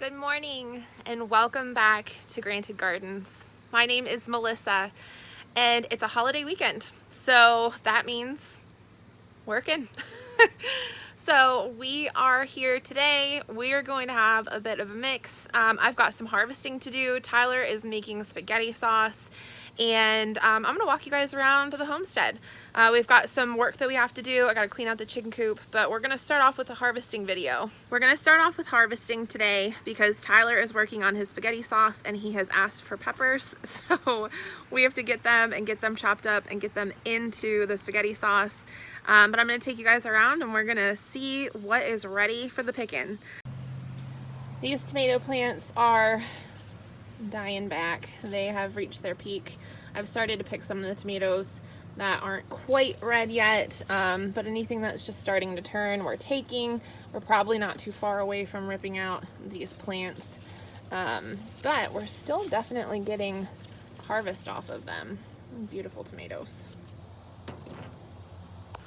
Good morning and welcome back to Granted Gardens. My name is Melissa and it's a holiday weekend, so that means working. So we are here today. We are going to have a bit of a mix. I've got some harvesting to do. Tyler is making spaghetti sauce, and I'm gonna walk you guys around the homestead. We've got some work that we have to do. I gotta clean out the chicken coop, but we're gonna start off with a harvesting video. We're gonna start off with harvesting today because Tyler is working on his spaghetti sauce and he has asked for peppers. So we have to get them and get them chopped up and get them into the spaghetti sauce. But I'm gonna take you guys around and we're gonna see what is ready for the picking. These tomato plants are dying back. They have reached their peak. I've started to pick some of the tomatoes that aren't quite red yet, but anything that's just starting to turn, we're taking. We're probably not too far away from ripping out these plants, but we're still definitely getting harvest off of them. Beautiful tomatoes.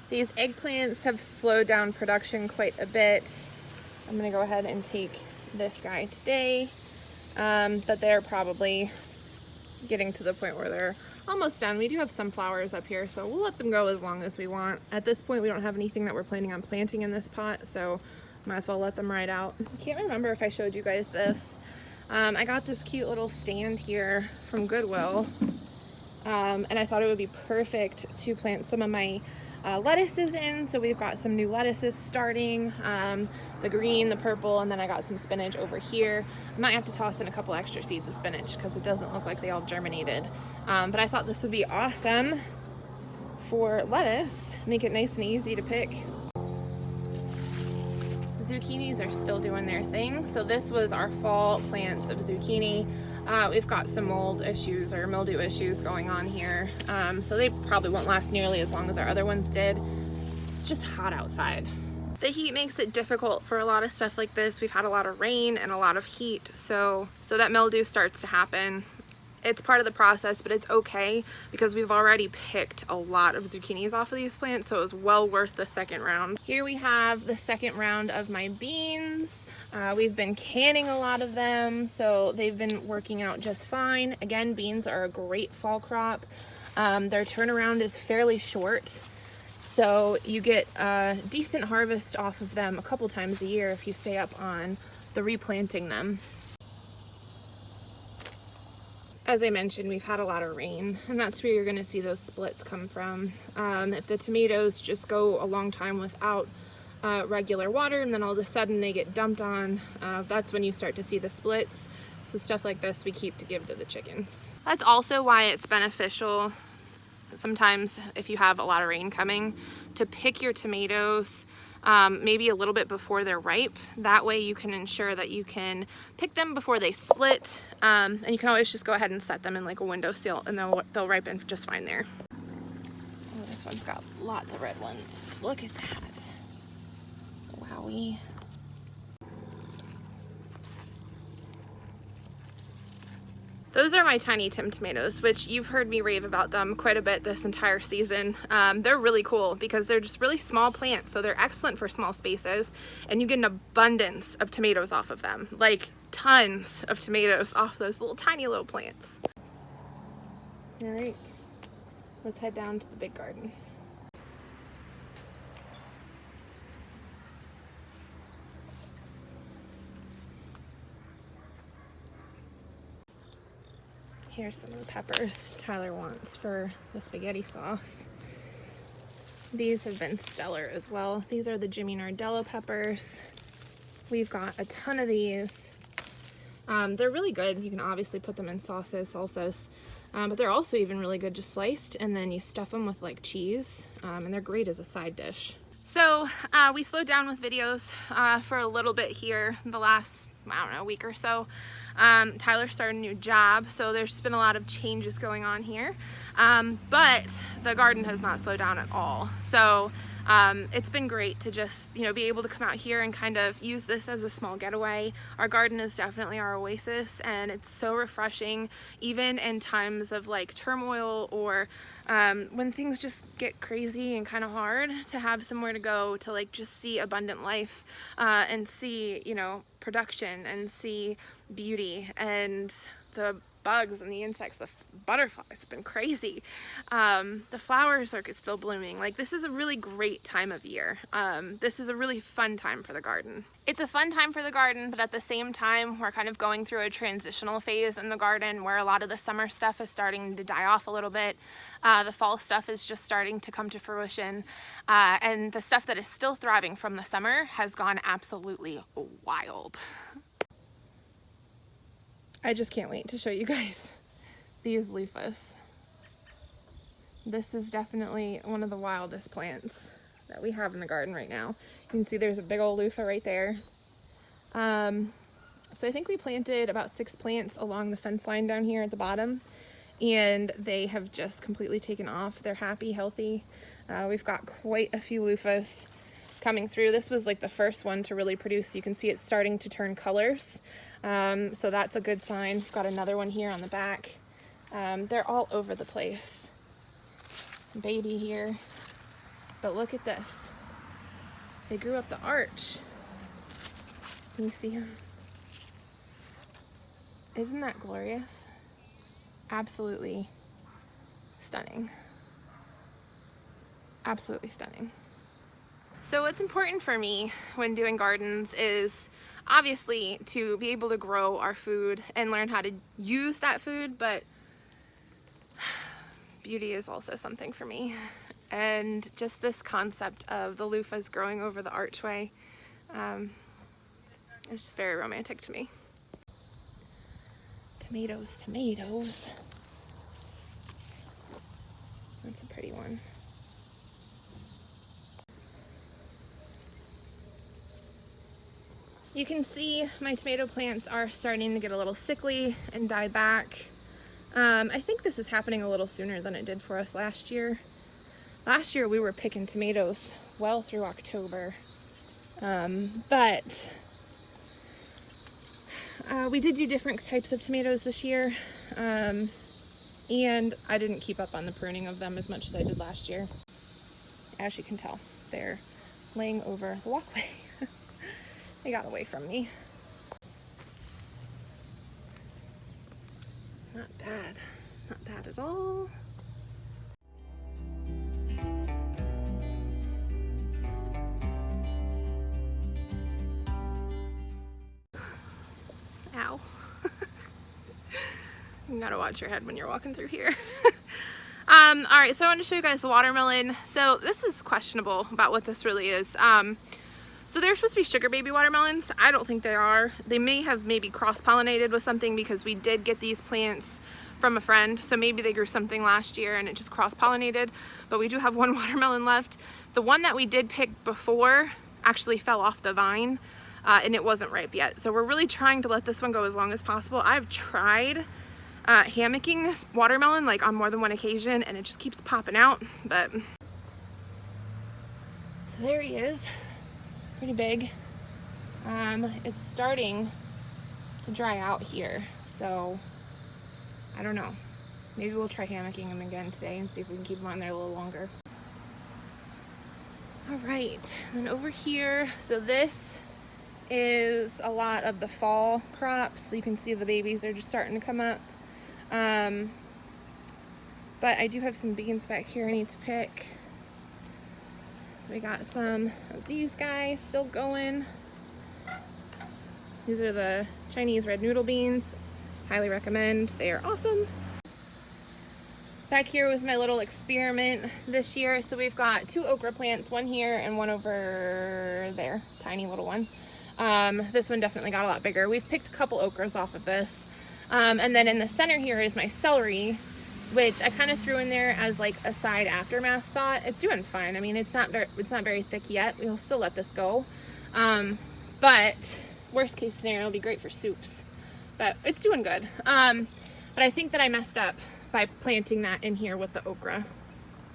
These eggplants have slowed down production quite a bit. I'm gonna go ahead and take this guy today, but they're probably getting to the point where they're almost done. We do have some flowers up here, so we'll let them go as long as we want. At this point, we don't have anything that we're planning on planting in this pot, so might as well let them ride out. I can't remember if I showed you guys this. I got this cute little stand here from Goodwill, and I thought it would be perfect to plant some of my lettuces in. So we've got some new lettuces starting, the green, the purple, and then I got some spinach over here. I might have to toss in a couple extra seeds of spinach because it doesn't look like they all germinated. But I thought this would be awesome for lettuce, make it nice and easy to pick. Zucchinis are still doing their thing. So this was our fall plants of zucchini. We've got some mold issues or mildew issues going on here. So they probably won't last nearly as long as our other ones did. It's just hot outside. The heat makes it difficult for a lot of stuff like this. We've had a lot of rain and a lot of heat, so that mildew starts to happen. It's part of the process, but it's okay because we've already picked a lot of zucchinis off of these plants, so it was well worth the second round. Here we have the second round of my beans. We've been canning a lot of them, so they've been working out just fine. Again, beans are a great fall crop. Their turnaround is fairly short, so you get a decent harvest off of them a couple times a year if you stay up on the replanting them. As I mentioned, we've had a lot of rain, and that's where you're going to see those splits come from. If the tomatoes just go a long time without regular water and then all of a sudden they get dumped on, that's when you start to see the splits. So stuff like this we keep to give to the chickens. That's also why it's beneficial sometimes if you have a lot of rain coming to pick your tomatoes maybe a little bit before they're ripe. That way you can ensure that you can pick them before they split, and you can always just go ahead and set them in like a windowsill and they'll ripen just fine there. Oh, this one's got lots of red ones. Look at that. Wowie. Those are my Tiny Tim tomatoes, which you've heard me rave about them quite a bit this entire season. They're really cool because they're just really small plants, so they're excellent for small spaces, and you get an abundance of tomatoes off of them, like tons of tomatoes off those tiny little plants. All right, let's head down to the big garden. Here's some of the peppers Tyler wants for the spaghetti sauce. These have been stellar as well. These are the Jimmy Nardello peppers. We've got a ton of these. They're really good. You can obviously put them in sauces, salsas, but they're also even really good just sliced, and then you stuff them with like cheese, and they're great as a side dish. So we slowed down with videos for a little bit here the last, I don't know, week or so. Tyler started a new job, so there's been a lot of changes going on here, but the garden has not slowed down at all. So it's been great to just, be able to come out here and kind of use this as a small getaway. Our garden is definitely our oasis, and it's so refreshing, even in times of like turmoil or when things just get crazy and kind of hard, to have somewhere to go to like just see abundant life, and see, you know, production, and see beauty, and the bugs and the insects, the butterflies have been crazy. The flowers are still blooming. Like, this is a really great time of year. This is a really fun time for the garden. It's a fun time for the garden, but at the same time, we're kind of going through a transitional phase in the garden where a lot of the summer stuff is starting to die off a little bit. The fall stuff is just starting to come to fruition. And the stuff that is still thriving from the summer has gone absolutely wild. I just can't wait to show you guys these Luffas. This is definitely one of the wildest plants that we have in the garden right now. You can see there's a big old loofah right there. So I think we planted about 6 plants along the fence line down here at the bottom, and they have just completely taken off. They're happy, healthy. We've got quite a few Luffas coming through. This was like the first one to really produce. You can see it's starting to turn colors. So that's a good sign. We've got another one here on the back. They're all over the place. Baby here. But look at this. They grew up the arch. Can you see them? Isn't that glorious? Absolutely stunning. Absolutely stunning. So what's important for me when doing gardens is obviously to be able to grow our food and learn how to use that food, but beauty is also something for me. And just this concept of the loofahs growing over the archway is just very romantic to me. Tomatoes, tomatoes. That's a pretty one. You can see my tomato plants are starting to get a little sickly and die back. I think this is happening a little sooner than it did for us last year. Last year we were picking tomatoes well through October, but we did do different types of tomatoes this year, and I didn't keep up on the pruning of them as much as I did last year. As you can tell, they're laying over the walkway. They got away from me. Not bad. Not bad at all. Ow. You gotta watch your head when you're walking through here. Alright, so I want to show you guys the watermelon. So this is questionable about what this really is. So they're supposed to be sugar baby watermelons. I don't think they are. They may have maybe cross-pollinated with something because we did get these plants from a friend. So maybe they grew something last year and it just cross-pollinated. But we do have one watermelon left. The one that we did pick before actually fell off the vine and it wasn't ripe yet. So we're really trying to let this one go as long as possible. I've tried hammocking this watermelon like on more than one occasion and it just keeps popping out. But so there he is. Pretty big. It's starting to dry out here, so I don't know. Maybe we'll try hammocking him again today and see if we can keep him on there a little longer. All right, and over here, so this is a lot of the fall crops. So you can see the babies are just starting to come up. But I do have some beans back here I need to pick. We got some of these guys still going. These are the Chinese red noodle beans. Highly recommend. They are awesome. Back here was my little experiment this year. So we've got 2 okra plants, one here and one over there. Tiny little one. This one definitely got a lot bigger. We've picked a couple okras off of this. And then in the center here is my celery, which I kind of threw in there as like a side aftermath thought. It's doing fine. I mean, it's not very thick yet. We'll still let this go. But worst case scenario, it'll be great for soups. But it's doing good. But I think that I messed up by planting that in here with the okra.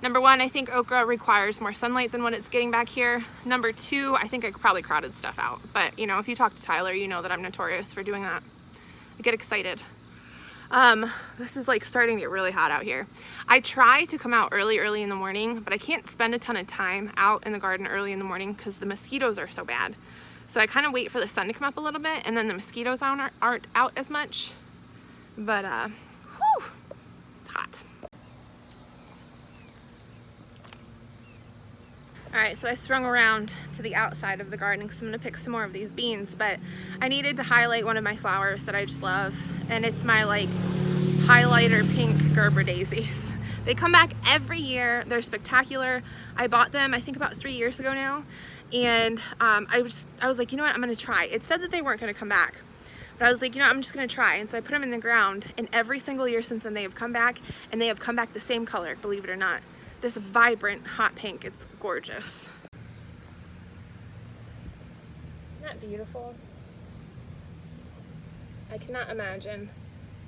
Number 1, I think okra requires more sunlight than what it's getting back here. Number 2, I think I probably crowded stuff out. But you know, if you talk to Tyler, you know that I'm notorious for doing that. I get excited. This is like starting to get really hot out here. I try to come out early in the morning, but I can't spend a ton of time out in the garden early in the morning because the mosquitoes are so bad. So I kind of wait for the sun to come up a little bit, and then the mosquitoes aren't out as much. But whew, it's hot. Alright, so I swung around to the outside of the garden because I'm going to pick some more of these beans, but I needed to highlight one of my flowers that I just love, and it's my like highlighter pink Gerber daisies. They come back every year. They're spectacular. I bought them I think about 3 years ago now, and I was like, you know what, I'm going to try. It said that they weren't going to come back, but I was like, you know what, I'm just going to try. And so I put them in the ground, and every single year since then they have come back, and they have come back the same color, believe it or not. This vibrant hot pink. It's gorgeous. Isn't that beautiful? I cannot imagine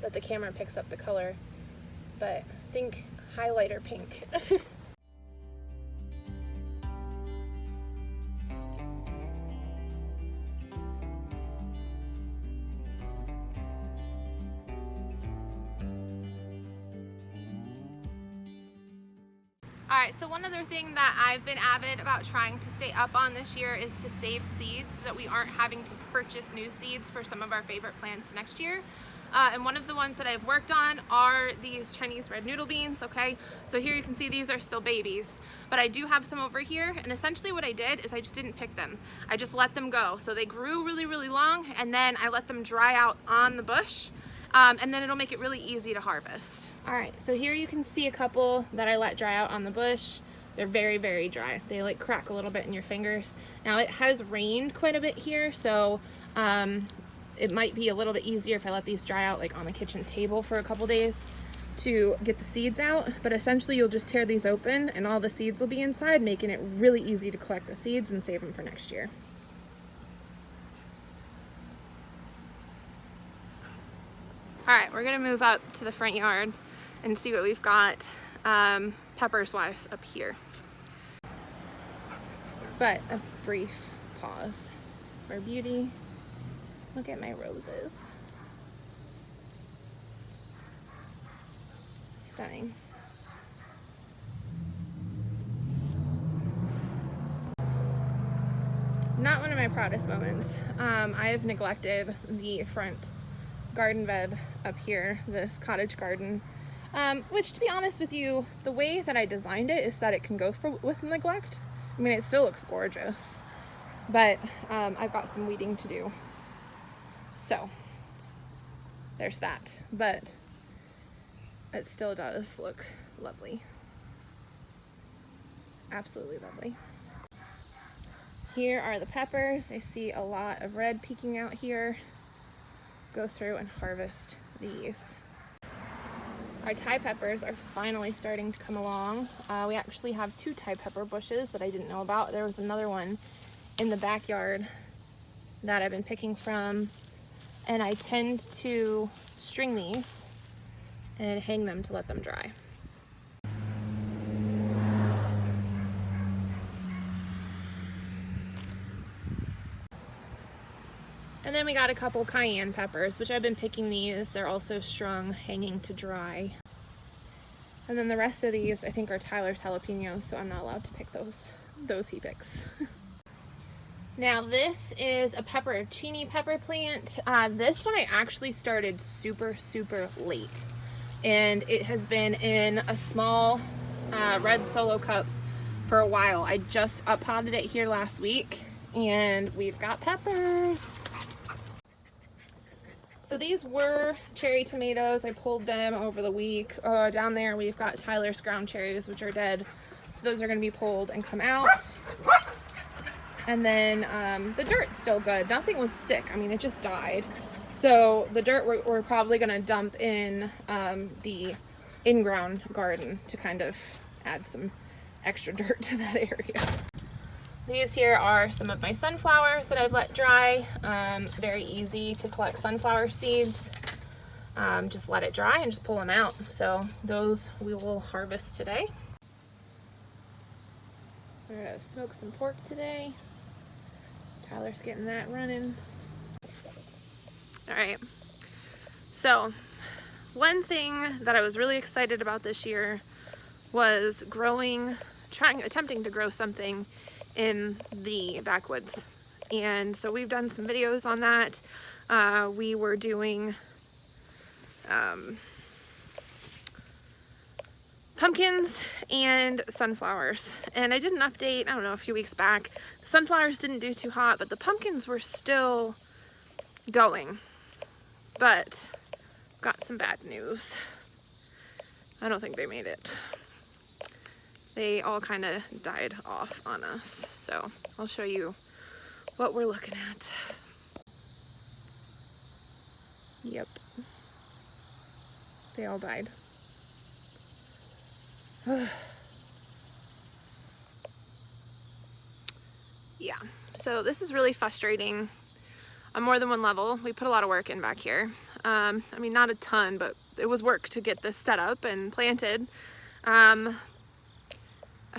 that the camera picks up the color, but think highlighter pink. Alright, so one other thing that I've been avid about trying to stay up on this year is to save seeds so that we aren't having to purchase new seeds for some of our favorite plants next year. And one of the ones that I've worked on are these Chinese red noodle beans, okay? So here you can see these are still babies, but I do have some over here, and essentially what I did is I just didn't pick them. I just let them go. So they grew really long, and then I let them dry out on the bush, and then it'll make it really easy to harvest. Alright, so here you can see a couple that I let dry out on the bush. They're very dry. They like crack a little bit in your fingers. Now it has rained quite a bit here, so it might be a little bit easier if I let these dry out like on the kitchen table for a couple days to get the seeds out, but essentially you'll just tear these open and all the seeds will be inside, making it really easy to collect the seeds and save them for next year. Alright, we're gonna move up to the front yard and see what we've got peppers wise up here. But a brief pause for beauty. Look at my roses. Stunning. Not one of my proudest moments. I have neglected the front garden bed up here, this cottage garden, which, to be honest with you, the way that I designed it is that it can go with neglect. I mean, it still looks gorgeous, but I've got some weeding to do. So there's that, but it still does look lovely. Absolutely lovely. Here are the peppers. I see a lot of red peeking out here. Go through and harvest these. Our Thai peppers are finally starting to come along. We actually have 2 Thai pepper bushes that I didn't know about. There was another one in the backyard that I've been picking from, and I tend to string these and hang them to let them dry. And then we got a couple cayenne peppers, which I've been picking these. They're also strung, hanging to dry. And then the rest of these, I think, are Tyler's jalapenos, so I'm not allowed to pick those he picks. Now this is a pepperoncini pepper plant. This one I actually started super late, and it has been in a small red solo cup for a while. I just uppotted it here last week, and we've got peppers. So these were cherry tomatoes. I pulled them over the week. Down there we've got Tyler's ground cherries, which are dead. So those are going to be pulled and come out. And then the dirt's still good. Nothing was sick. I mean, it just died. So the dirt we're probably going to dump in the in-ground garden to kind of add some extra dirt to that area. These here are some of my sunflowers that I've let dry. Very easy to collect sunflower seeds. Just let it dry and just pull them out. So those we will harvest today. We're gonna smoke some pork today. Tyler's getting that running. All right, so one thing that I was really excited about this year was attempting to grow something in the backwoods. And so we've done some videos on that. We were doing pumpkins and sunflowers, and I did an update, I don't know, a few weeks back. The sunflowers didn't do too hot, but the pumpkins were still going. But got some bad news. I don't think they made it. They all kind of died off on us, so I'll show you what we're looking at. Yep, they all died. Yeah, so this is really frustrating on more than one level. We put a lot of work in back here. I mean, not a ton, but it was work to get this set up and planted. A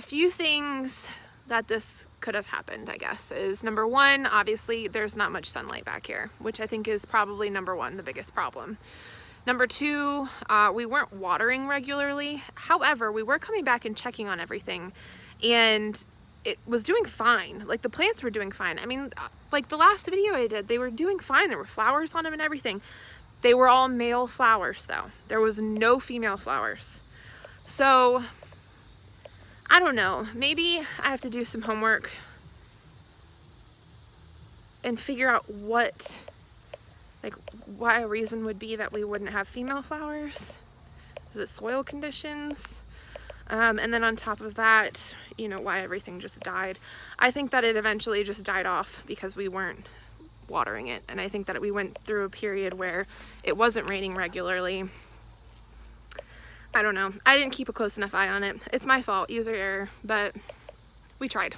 few things that this could have happened, I guess, is number one, obviously there's not much sunlight back here, which I think is probably number one, the biggest problem. Number two, we weren't watering regularly. However, we were coming back and checking on everything, and it was doing fine. Like, the plants were doing fine. I mean, like the last video I did, they were doing fine. There were flowers on them and everything. They were all male flowers though. There was no female flowers. So, I don't know. Maybe I have to do some homework and figure out why a reason would be that we wouldn't have female flowers. Is it soil conditions? And then on top of that, you know, why everything just died. I think that it eventually just died off because we weren't watering it. And I think that we went through a period where it wasn't raining regularly. I don't know. I didn't keep a close enough eye on it. It's my fault, user error, but we tried.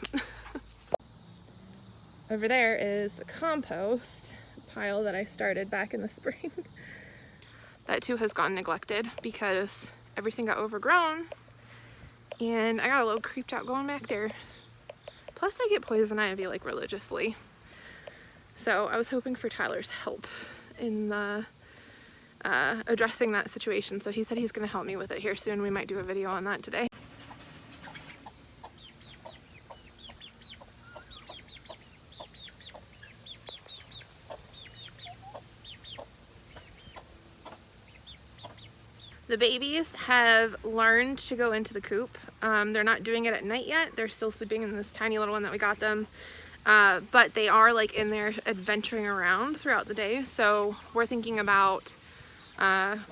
Over there is the compost pile that I started back in the spring. That too has gone neglected because everything got overgrown. And I got a little creeped out going back there. Plus I get poison ivy like religiously. So I was hoping for Tyler's help in the addressing that situation. So he said he's gonna help me with it here soon. We might do a video on that today. The babies have learned to go into the coop. They're not doing it at night yet. They're still sleeping in this tiny little one that we got them. But they are like in there adventuring around throughout the day. So we're thinking about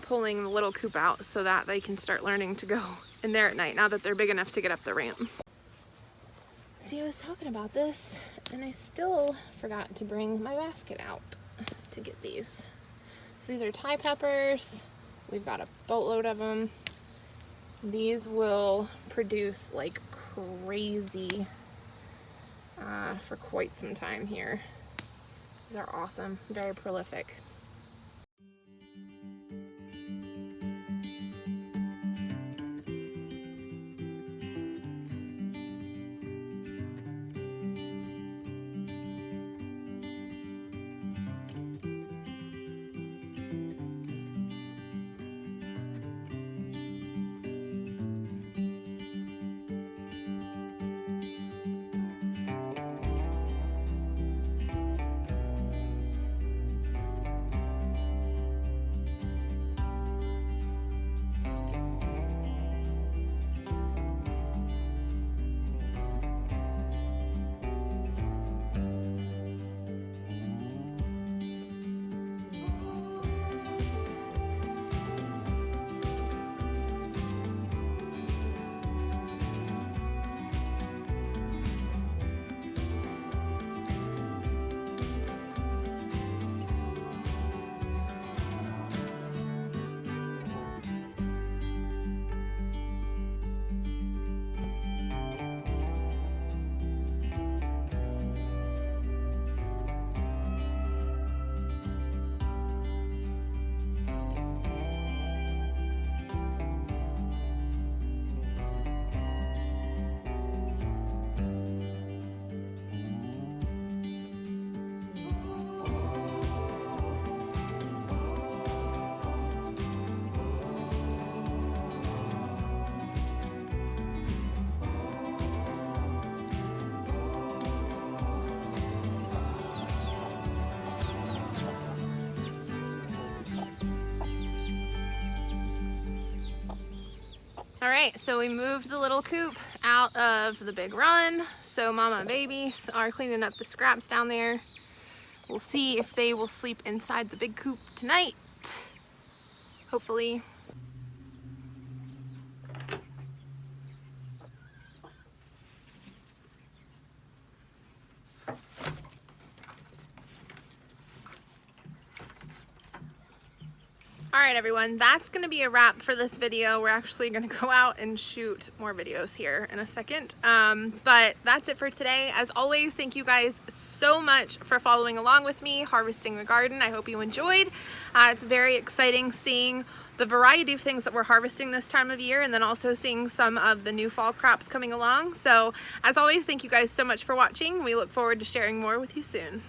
pulling the little coop out so that they can start learning to go in there at night now that they're big enough to get up the ramp. See, I was talking about this and I still forgot to bring my basket out to get these. So these are Thai peppers. We've got a boatload of them. These will produce like crazy for quite some time here. These are awesome, very prolific. All right, so we moved the little coop out of the big run. So mama and baby are cleaning up the scraps down there. We'll see if they will sleep inside the big coop tonight. Hopefully. All right, everyone, that's gonna be a wrap for this video. We're actually gonna go out and shoot more videos here in a second. But that's it for today. As always, thank you guys so much for following along with me, harvesting the garden. I hope you enjoyed. It's very exciting seeing the variety of things that we're harvesting this time of year, and then also seeing some of the new fall crops coming along. So as always, thank you guys so much for watching. We look forward to sharing more with you soon.